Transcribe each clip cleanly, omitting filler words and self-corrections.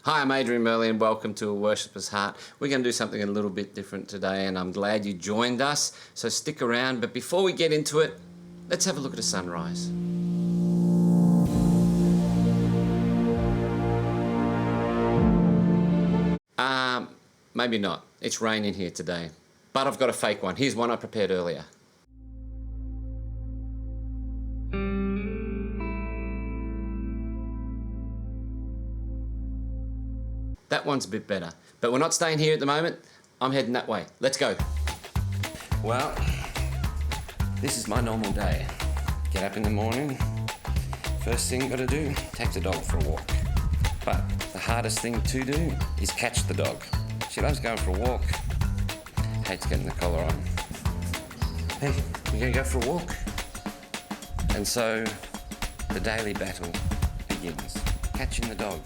Hi, I'm Adrian Merley and welcome to A Worshipper's Heart. We're going to do something a little bit different today and I'm glad you joined us, so stick around. But before we get into it, let's have a look at a sunrise. Maybe not. It's raining here today, but I've got a fake one. Here's one I prepared earlier. That one's a bit better, but we're not staying here at the moment. I'm heading that way. Let's go. Well, this is my normal day. Get up in the morning. First thing you gotta do, take the dog for a walk. But the hardest thing to do is catch the dog. She loves going for a walk. Hates getting the collar on. Hey, we're gonna go for a walk. And so the daily battle begins. Catching the dog.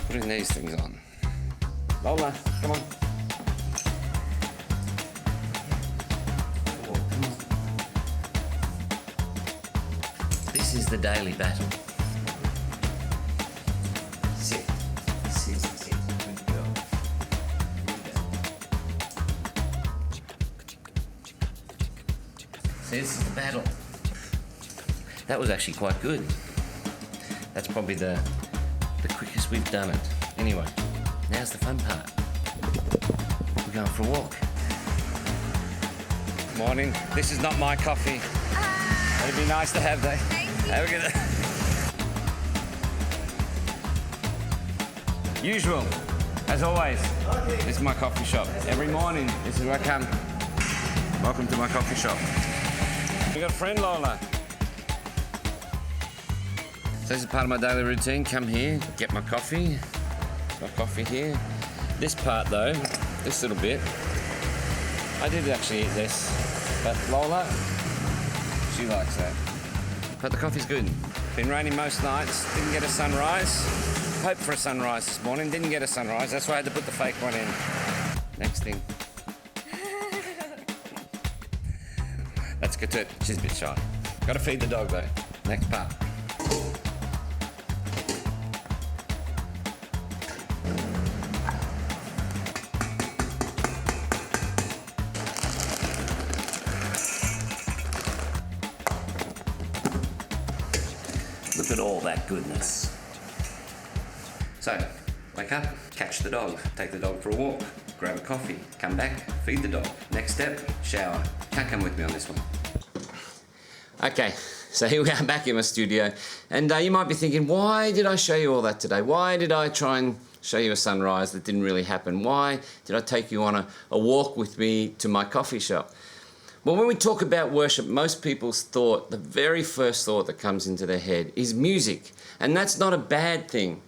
Putting these things on. Lola, come on. This is the daily battle. Sit. Sit, sit. Good girl. So this is the battle. That was actually quite good. That's probably the quickest we've done it. Anyway, now's the fun part. We're going for a walk. Morning. This is not my coffee. It'd be nice to have, though. Have a good day. Usual, as always. This is my coffee shop. Every morning, this is where I come. Welcome to my coffee shop. We got a friend, Lola. So this is part of my daily routine. Come here, get my coffee. My coffee here. This part though, this little bit, I did actually eat this, but Lola, she likes that. But the coffee's good. Been raining most nights, didn't get a sunrise. Hoped for a sunrise this morning, didn't get a sunrise. That's why I had to put the fake one in. Next thing. Let's get to it. She's a bit shy. Gotta feed the dog though. Next part. Look at all that goodness. So, wake up, catch the dog, take the dog for a walk, grab a coffee, come back, feed the dog. Next step, shower. Can't come with me on this one. Okay, so here we are back in my studio. And you might be thinking, why did I show you all that today? Why did I try and show you a sunrise that didn't really happen? Why did I take you on a walk with me to my coffee shop? Well, when we talk about worship, most people's thought, the very first thought that comes into their head is music. And that's not a bad thing.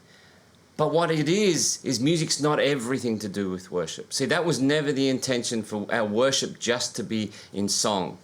But what it is music's not everything to do with worship. See, that was never the intention for our worship just to be in song.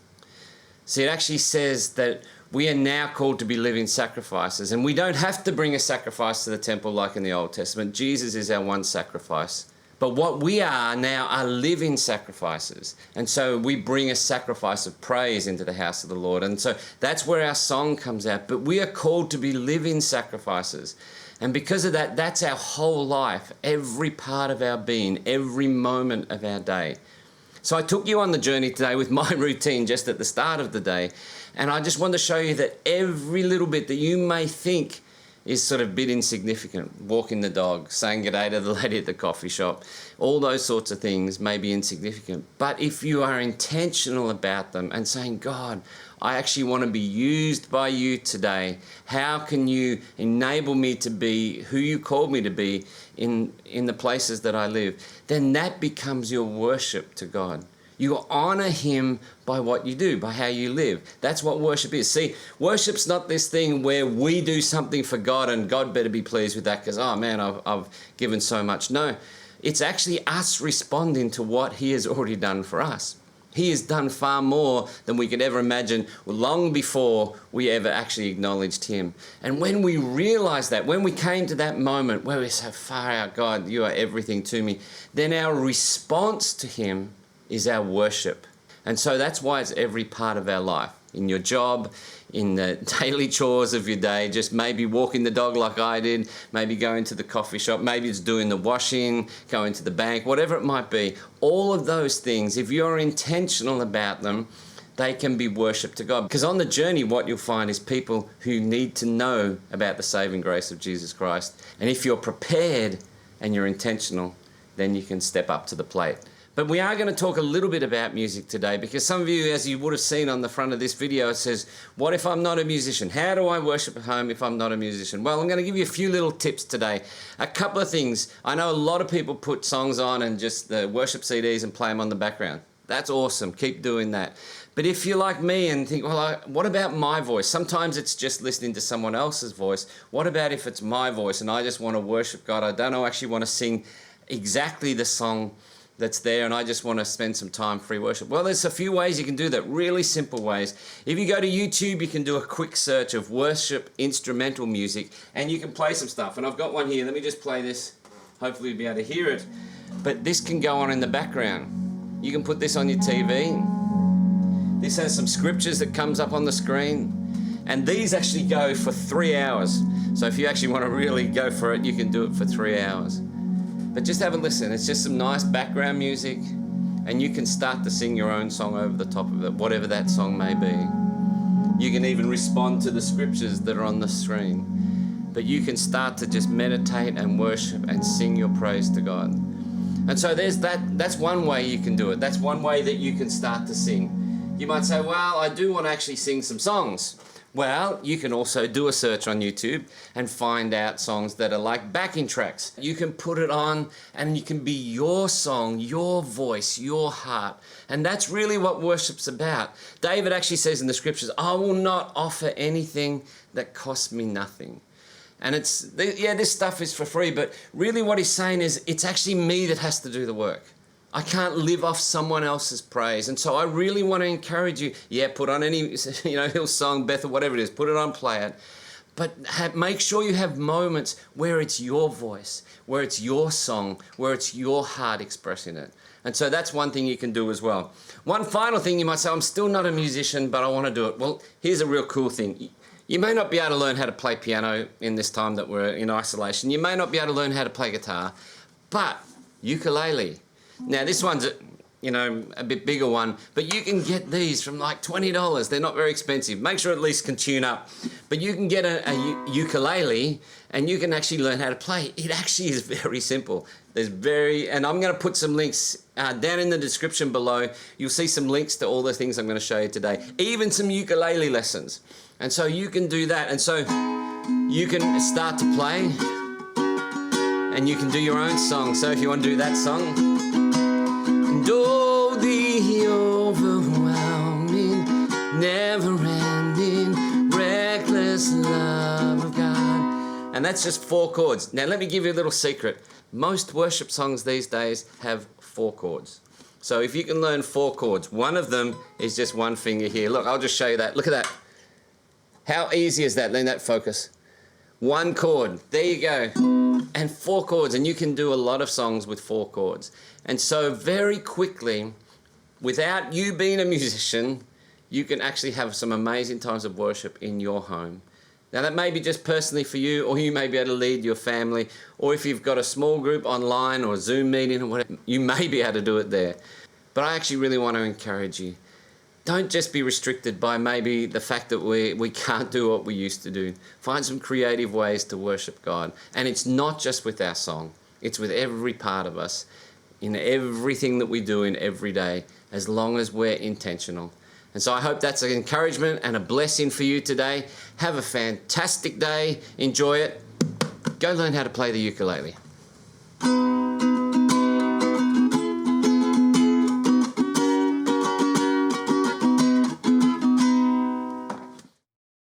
See, it actually says that we are now called to be living sacrifices. And we don't have to bring a sacrifice to the temple like in the Old Testament. Jesus is our one sacrifice. But what we are now are living sacrifices. And so we bring a sacrifice of praise into the house of the Lord. And so that's where our song comes out. But we are called to be living sacrifices. And because of that, that's our whole life, every part of our being, every moment of our day. So I took you on the journey today with my routine just at the start of the day. And I just want to show you that every little bit that you may think is sort of a bit insignificant. Walking the dog, saying good day to the lady at the coffee shop, all those sorts of things may be insignificant. But if you are intentional about them and saying, God, I actually want to be used by you today. How can you enable me to be who you called me to be in the places that I live? Then that becomes your worship to God. You honor him by what you do, by how you live. That's what worship is. See, worship's not this thing where we do something for God and God better be pleased with that because, oh man, I've given so much. No, it's actually us responding to what he has already done for us. He has done far more than we could ever imagine long before we ever actually acknowledged him. And when we realized that, when we came to that moment where we're so far out, God, you are everything to me, then our response to him is our worship. And so that's why it's every part of our life. In your job, in the daily chores of your day, just maybe walking the dog like I did, maybe going to the coffee shop, maybe it's doing the washing, going to the bank, whatever it might be. All of those things, if you're intentional about them, they can be worship to God. Because on the journey, what you'll find is people who need to know about the saving grace of Jesus Christ. And if you're prepared and you're intentional, then you can step up to the plate. But we are going to talk a little bit about music today, because some of you, as you would have seen on the front of this video, it says, what if I'm not a musician? How do I worship at home if I'm not a musician? Well, I'm going to give you a few little tips today. A couple of things. I know a lot of people put songs on and just the worship CDs and play them on the background. That's awesome. Keep doing that. But if you're like me and think, well, what about my voice? Sometimes it's just listening to someone else's voice. What about if it's my voice and I just want to worship God? I don't actually want to sing exactly the song that's there, and I just want to spend some time free worship. Well, there's a few ways you can do that, really simple ways. If you go to YouTube, you can do a quick search of worship instrumental music, and you can play some stuff. And I've got one here. Let me just play this. Hopefully you'll be able to hear it. But this can go on in the background. You can put this on your TV. This has some scriptures that comes up on the screen. And these actually go for 3 hours. So if you actually want to really go for it, you can do it for 3 hours. But just have a listen. It's just some nice background music, and you can start to sing your own song over the top of it, whatever that song may be. You can even respond to the scriptures that are on the screen. But you can start to just meditate and worship and sing your praise to God. And so there's that's one way you can do it. That's one way that you can start to sing. You might say, well, I do want to actually sing some songs. Well, you can also do a search on YouTube and find out songs that are like backing tracks. You can put it on and you can be your song, your voice, your heart. And that's really what worship's about. David actually says in the scriptures, I will not offer anything that costs me nothing. And this stuff is for free, but really what he's saying is it's actually me that has to do the work. I can't live off someone else's praise. And so I really want to encourage you, put on any, Hillsong, Bethel, whatever it is, put it on, play it. But make sure you have moments where it's your voice, where it's your song, where it's your heart expressing it. And so that's one thing you can do as well. One final thing, you might say, I'm still not a musician, but I want to do it. Well, here's a real cool thing. You may not be able to learn how to play piano in this time that we're in isolation. You may not be able to learn how to play guitar, but ukulele. Now, this one's a bit bigger one, but you can get these from like $20. They're not very expensive. Make sure at least can tune up. But you can get a ukulele and you can actually learn how to play. It actually is very simple. And I'm going to put some links down in the description below. You'll see some links to all the things I'm going to show you today, even some ukulele lessons. And so you can do that. And so you can start to play and you can do your own song. So if you want to do that song, and oh, the overwhelming, never-ending, reckless love of God. And that's just 4 chords. Now, let me give you a little secret. Most worship songs these days have 4 chords. So if you can learn 4 chords, one of them is just one finger here. Look, I'll just show you that. Look at that. How easy is that? Lean that focus. 1 chord. There you go. And 4 chords. And you can do a lot of songs with 4 chords. And so very quickly, without you being a musician, you can actually have some amazing times of worship in your home. Now that may be just personally for you, or you may be able to lead your family, or if you've got a small group online or a Zoom meeting or whatever, you may be able to do it there. But I actually really want to encourage you. Don't just be restricted by maybe the fact that we can't do what we used to do. Find some creative ways to worship God. And it's not just with our song. It's with every part of us, in everything that we do in every day, as long as we're intentional. And so I hope that's an encouragement and a blessing for you today. Have a fantastic day. Enjoy it. Go learn how to play the ukulele.